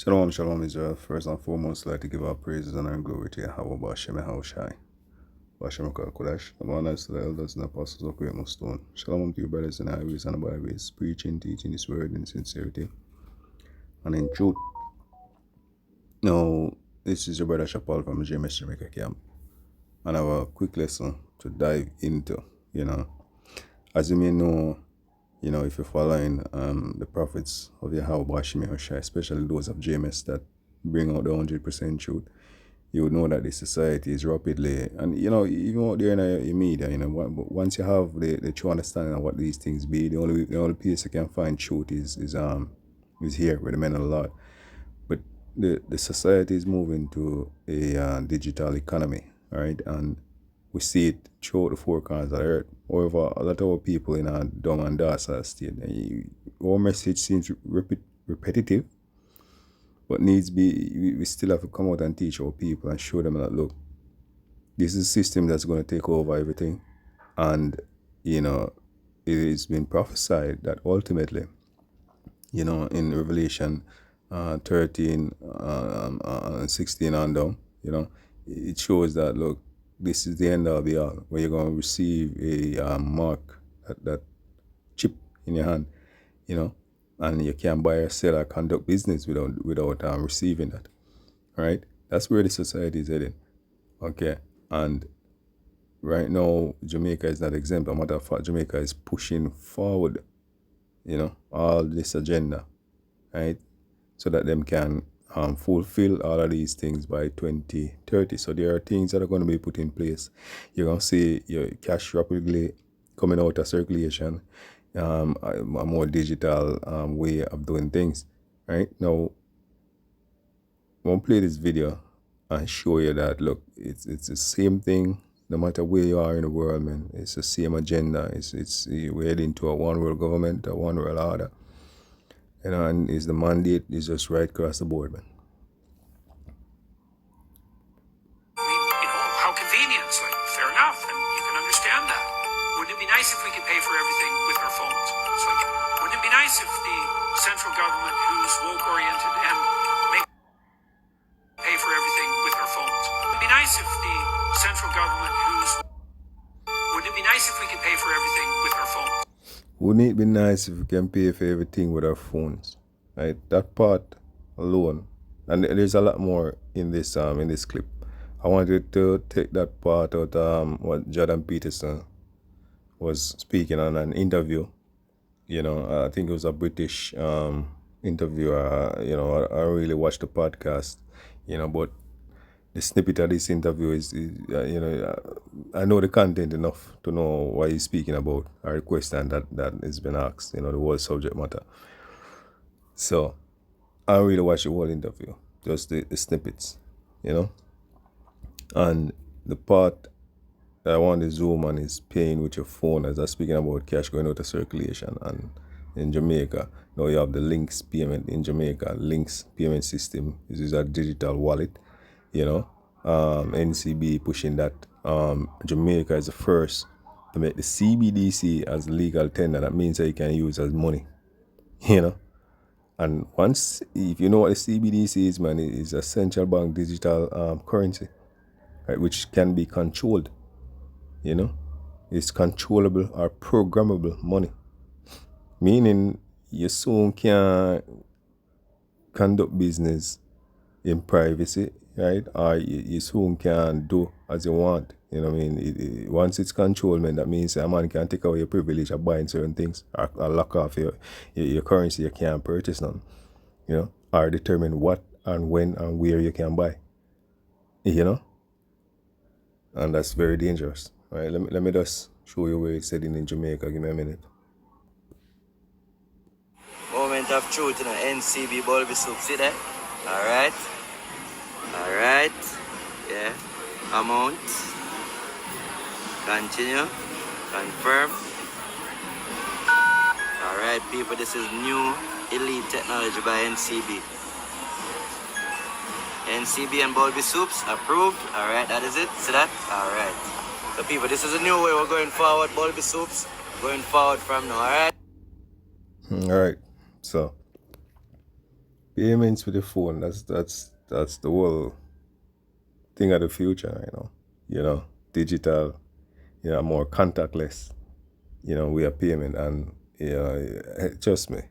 Shalom, shalom, Israel. First and foremost, I'd like to give our praises and our glory to Yahweh Bashem Yahushai. Bashem Kodash, the man as the elders and apostles of Great Stone. Shalom to you, brothers in highways and byways, preaching, teaching His word in sincerity and in truth. Now, this is your brother Shapal from Jamaica camp, and I have a quick lesson to dive into. As you may know, if you're following the prophets of Yahweh Bashem Yahushai, especially those of JMS that bring out the 100% truth, you would know that the society is rapidly, and even out there in the media, once you have the true understanding of what these things be, the only place you can find truth is here with the men of the Lord. But the society is moving to a digital economy, right? And we see it throughout the four corners of the earth. However, a lot of our people in a dumb and docile state, our message seems repetitive, but needs be, we still have to come out and teach our people and show them that, look, this is a system that's going to take over everything. And, it has been prophesied that ultimately, in Revelation 13, 16 and down, it shows that, look, this is the end of the all, where you're going to receive a mark, that chip in your hand, and you can't buy or sell or conduct business without receiving that, right? That's where the society is heading, okay? And right now, Jamaica is not exempt. As a matter of fact, Jamaica is pushing forward, all this agenda, right? So that them can fulfill all of these things by 2030. So there are things that are going to be put in place. You're going to see your cash rapidly coming out of circulation, a more digital way of doing things, right? Now, I want to play this video and show you that, look, it's the same thing no matter where you are in the world, man. It's the same agenda. We're heading to a one world government, a one world order. And is the mandate is just right across the board, man. How convenient. It's like, fair enough, and you can understand that. Wouldn't it be nice if we could pay for everything with our phones? It's like, wouldn't it be nice if the central government, who's woke-oriented, and pay for everything with our phones? Wouldn't it be nice if the central government, wouldn't it be nice if we could pay for everything with our phones? Wouldn't it be nice if we can pay for everything with our phones? Right? That part alone, and there's a lot more in this clip. I wanted to take that part out what Jordan Peterson was speaking on an interview. I think it was a British interviewer. I really watched the podcast. But the snippet of this interview is I know the content enough to know what he's speaking about, or the question that has been asked, the whole subject matter. So I really watched the whole interview, just the snippets, and the part that I want to zoom on is paying with your phone, as I'm speaking about cash going out of circulation. And in Jamaica, now you have the Links payment in Jamaica. Links payment system is a digital wallet. NCB pushing that. Jamaica is the first to make the CBDC as legal tender. That means that you can use as money, And once, if you know what the CBDC is, man, it is a central bank digital currency, right, which can be controlled. It's controllable or programmable money, meaning you soon can conduct business in privacy, right? Or you soon can do as you want. Once it's controlled, man, that means a man can take away your privilege of buying certain things, or lock off your currency. You can't purchase none, or determine what and when and where you can buy, and that's very dangerous, right? Let me just show you where it's heading in Jamaica. Give me a minute. Moment of truth, NCB Bulby Soup, see that? Alright, yeah, amount, continue, confirm. Alright people, this is new elite technology by NCB. NCB and Bulby Soups approved. Alright, that is it, see that? Alright, so people, this is a new way we're going forward. Bulby Soups going forward from now. Alright, so Payments with the phone, that's the whole thing of the future, digital, more contactless, we are payment. And trust me,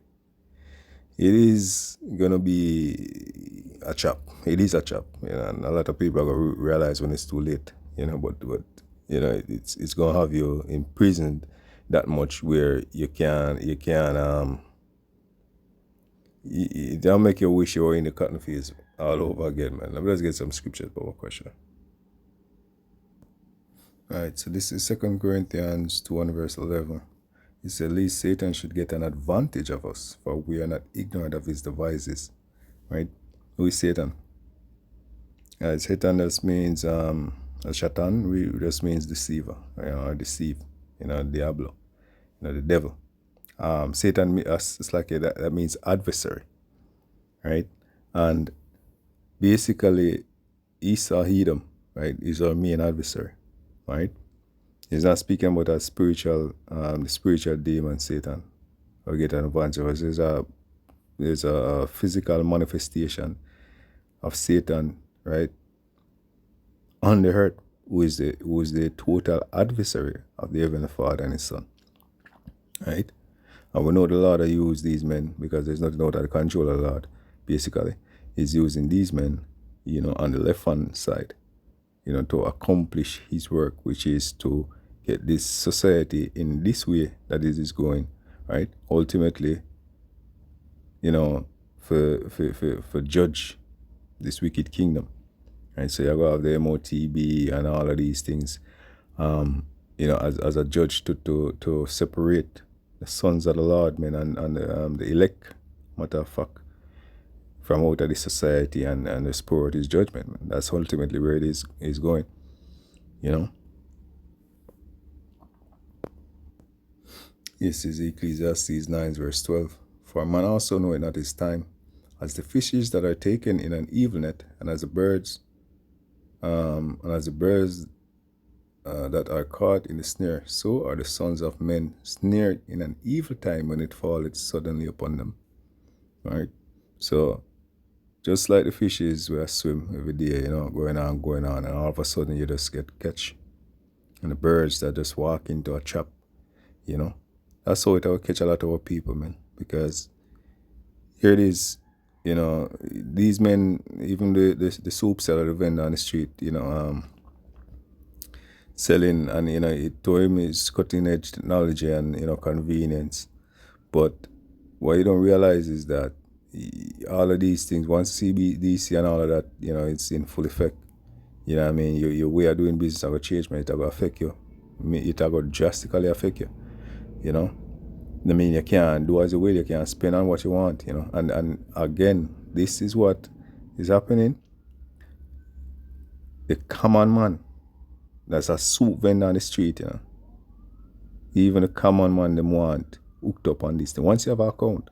it is gonna be a chop. It is a chop, and a lot of people are gonna realize when it's too late, but it's gonna have you imprisoned that much where it'll make you wish you were in the cotton fields all over again, man. Let's get some scriptures for our question. All right, so this is 2 Corinthians 2 and verse 11. It says, "Least Satan should get an advantage of us, for we are not ignorant of his devices." Right? Who is Satan? Satan just means Shaitan just means deceiver, or deceive, Diablo, the devil. Satan, it's like that means adversary, right? And basically, Esau, Edom, right, is our main adversary, right? He's not speaking about a spiritual, the spiritual demon Satan, or get an advantage of us. There's a physical manifestation of Satan, right, on the earth, who is the total adversary of the Heavenly Father and His Son, right? And we know the Lord has used these men, because there's nothing out of the control of the Lord. Basically, He's using these men, on the left hand side, to accomplish His work, which is to get this society in this way that it is going, right? Ultimately, for judge this wicked kingdom, right? So you're going to have the MOTB and all of these things, as a judge to separate the sons of the Lord, man, and the elect, matter of fact, from out of the society, and the spur His judgment, man. That's ultimately where it is going, This is Ecclesiastes 9 verse 12. "For a man also knoweth not his time, as the fishes that are taken in an evil net, and as the birds that are caught in the snare, so are the sons of men snared in an evil time, when it falleth suddenly upon them." Right? So, just like the fishes where swim every day, going on, and all of a sudden you just get catch. And the birds that just walk into a trap, That's how it will catch a lot of our people, man. Because here it is, these men, even the soup seller, the vendor on the street, selling, and to him is cutting edge technology and convenience. But what you don't realize is that all of these things, once CBDC and all of that, it's in full effect. You know what I mean? Your way of doing business will change, man. It will affect you. It will drastically affect you. I mean, you can't do as you will. You can't spend on what you want. And again, this is what is happening. The common man, that's a soup vendor on the street, Even the common man, them want hooked up on this thing. Once you have an account,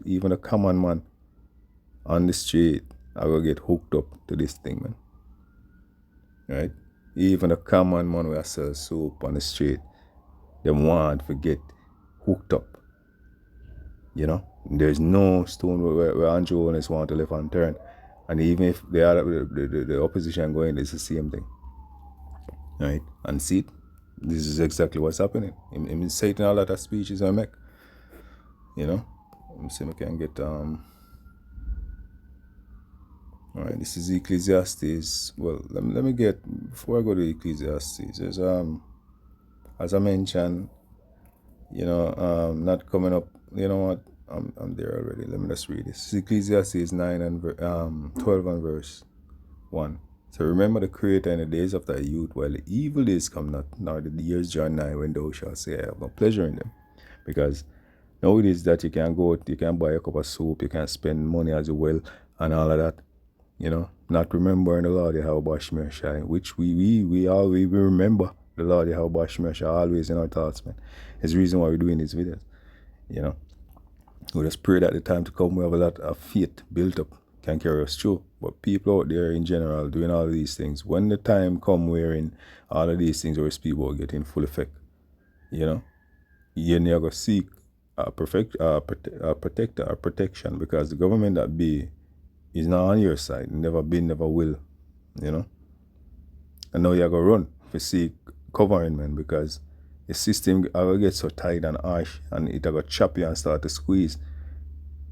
even the common man on the street, I will get hooked up to this thing, man. Right? Even the common man will sell soap on the street, them want to get hooked up. There's no stone where Andrew owners want to live and turn. And even if they are the opposition going, it's the same thing. Right? And see, this is exactly what's happening. I'm saying all that speeches I make. Let me see if I can get all right, this is Ecclesiastes. Well, let me get, before I go to Ecclesiastes, there's as I mentioned, not coming up. You know what? I'm there already. Let me just read this. Ecclesiastes 9 and 12 and verse 1. "So remember the Creator in the days of thy youth, while the evil days come not, nor the years draw nigh, when thou shalt say, I have no pleasure in them." Because now it is that you can go, you can buy a cup of soup, you can spend money as well, and all of that. Not remembering the Lord Yahweh Shemir Shai, which we remember the Lord Yahweh Shemir Shai always in our thoughts, man. It's the reason why we're doing these videos. We just pray that the time to come, we have a lot of faith built up, can carry us through. But people out there in general doing all of these things, when the time come wherein all of these things where people get in full effect, you're never seek protector or protection, because the government that be is not on your side, never been, never will, you know. And now you go run for see covering, man, because the system will get so tight and harsh, and it will chop you and start to squeeze,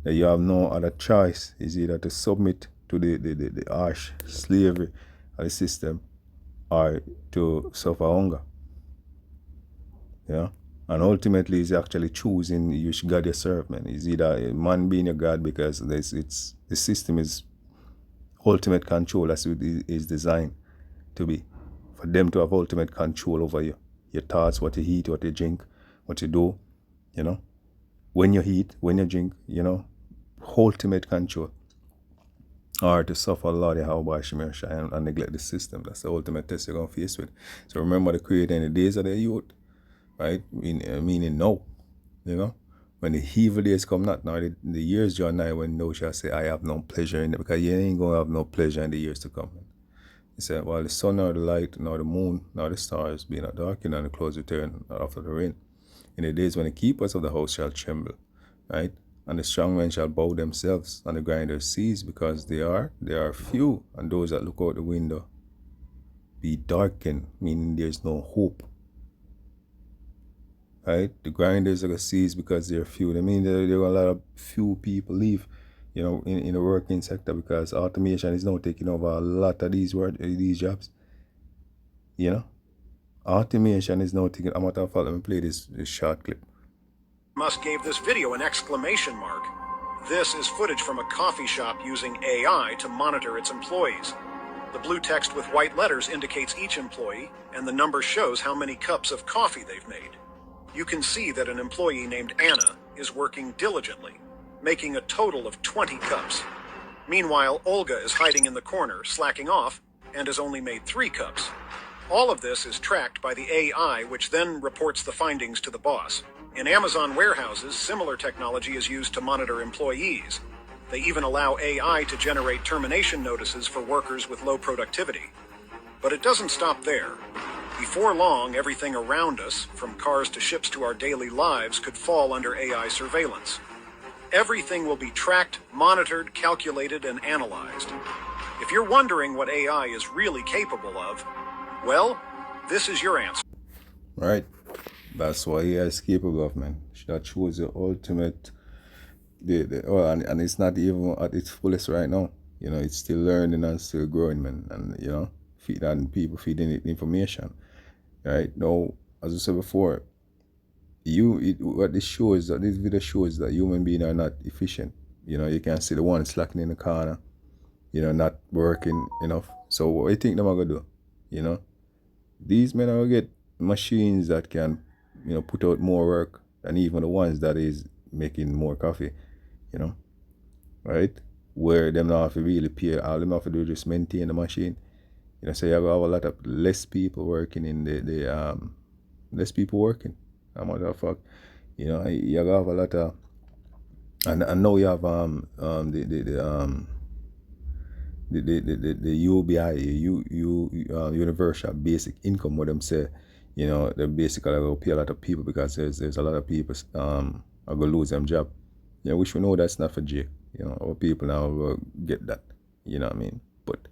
that you have no other choice. Is either to submit to the harsh slavery of the system, or to suffer hunger. Yeah. And ultimately is actually choosing which God you serve, man. Is either a man being your God, because the system is ultimate control. That's what it is designed to be. For them to have ultimate control over you. Your thoughts, what you eat, what you drink, what you do, you know. When you eat, when you drink, you know, ultimate control. Or to suffer Lord Yahweh and neglect the system. That's the ultimate test you're going to face with. So remember the creator in the days of their youth, right? Meaning no, you know. When the evil days come, not now, the years draw nigh when thou shalt say, I have no pleasure in it, because you ain't going to have no pleasure in the years to come. He said, while the sun nor the light, nor the moon, nor the stars be not darkened, and the clouds return after the rain. In the days when the keepers of the house shall tremble, right? And the strong men shall bow themselves, and the grinders cease, because they are few, and those that look out the window be darkened, meaning there's no hope. Right? The grinders are going to cease because they're few. I mean, there are a lot of few people leave, you know, in the working sector, because automation is now taking over a lot of these jobs. You know, automation is now taking. I'm matter of fact, let me play this short clip. Musk gave this video an exclamation mark. This is footage from a coffee shop using AI to monitor its employees. The blue text with white letters indicates each employee, and the number shows how many cups of coffee they've made. You can see that an employee named Anna is working diligently, making a total of 20 cups. Meanwhile, Olga is hiding in the corner, slacking off, and has only made 3 cups. All of this is tracked by the AI, which then reports the findings to the boss. In Amazon warehouses, similar technology is used to monitor employees. They even allow AI to generate termination notices for workers with low productivity. But it doesn't stop there. Before long, everything around us, from cars to ships to our daily lives, could fall under AI surveillance. Everything will be tracked, monitored, calculated, and analyzed. If you're wondering what AI is really capable of, well, this is your answer. Right. That's what AI is capable of, man. That shows the ultimate, and it's not even at its fullest right now. You know, it's still learning and still growing, man. And, you know, people feeding it information. Right? Now, as I said before, what this video shows that human beings are not efficient. You know, you can see the one slacking in the corner, you know, not working enough. So what do you think they're gonna do? You know? These men are gonna get machines that can, you know, put out more work than even the ones that is making more coffee, you know, right? Where them not have to really pay, all them have to do is just maintain the machine. You know, so you have a lot of less people working in less people working. Motherfucker, you know, you have a lot of, and now you have the UBI, universal basic income, what them say, you know, they basically will pay a lot of people, because there's a lot of people are gonna lose them job. Yeah, which we know that's not for Jake. You know, our people now will get that. You know what I mean? But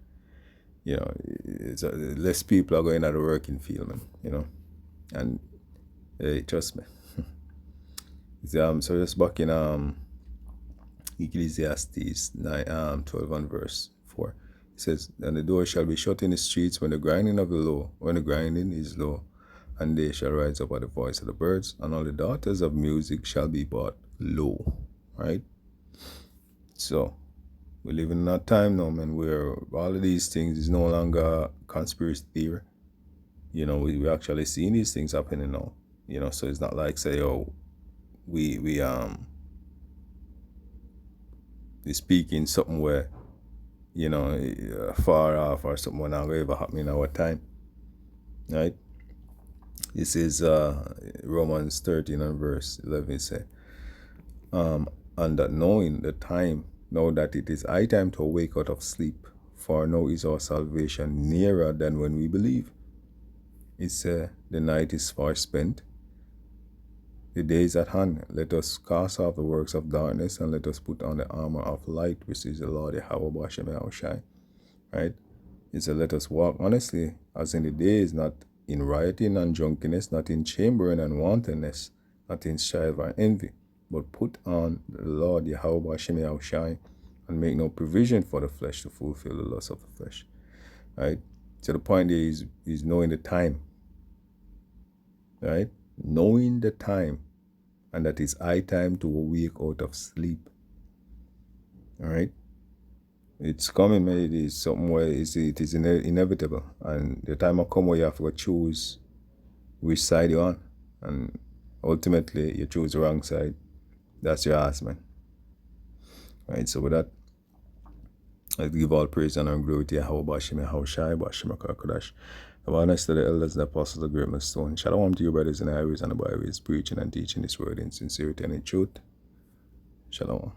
you know, less people are going out the working field, man. You know, and hey, trust me. So just back in Ecclesiastes 12 and verse 4. It says, and the door shall be shut in the streets when the grinding is low, and they shall rise up at the voice of the birds, and all the daughters of music shall be brought low. Right? So we live in that time now, man, where all of these things is no longer conspiracy theory. You know, we actually seeing these things happening now. You know, so it's not like say, oh, we speaking something where, you know, far off, or something will not ever happen in our time. Right? This is Romans 13 and verse 11. It says, and that knowing the time, know that it is high time to awake out of sleep, for now is our salvation nearer than when we believe. It's the night is far spent, The day is at hand. Let us cast off the works of darkness and let us put on the armor of light, which is the Lord Yahweh Bashem Yahushai. Right? He said, let us walk honestly, as in the days, not in rioting and drunkenness, not in chambering and wantonness, not in strife and envy, but put on the Lord Yahweh Bashem Yahushai, and make no provision for the flesh to fulfill the lust of the flesh. Right? So the point is knowing the time. Right? Knowing the time, and that is high time to awake out of sleep. All right? It's coming, man. It is something where it is inevitable. And the time will come where you have to choose which side you're on. And ultimately, you choose the wrong side. That's your ass, man. Right? So with that, I give all praise and glory to Yahweh Bashem Yahushai, Bashem HaKadosh. Have honest to the elders, the apostles, the great millstone. Shalom to you, brothers in the highways and the byways, preaching and teaching this word in sincerity and in truth. Shalom.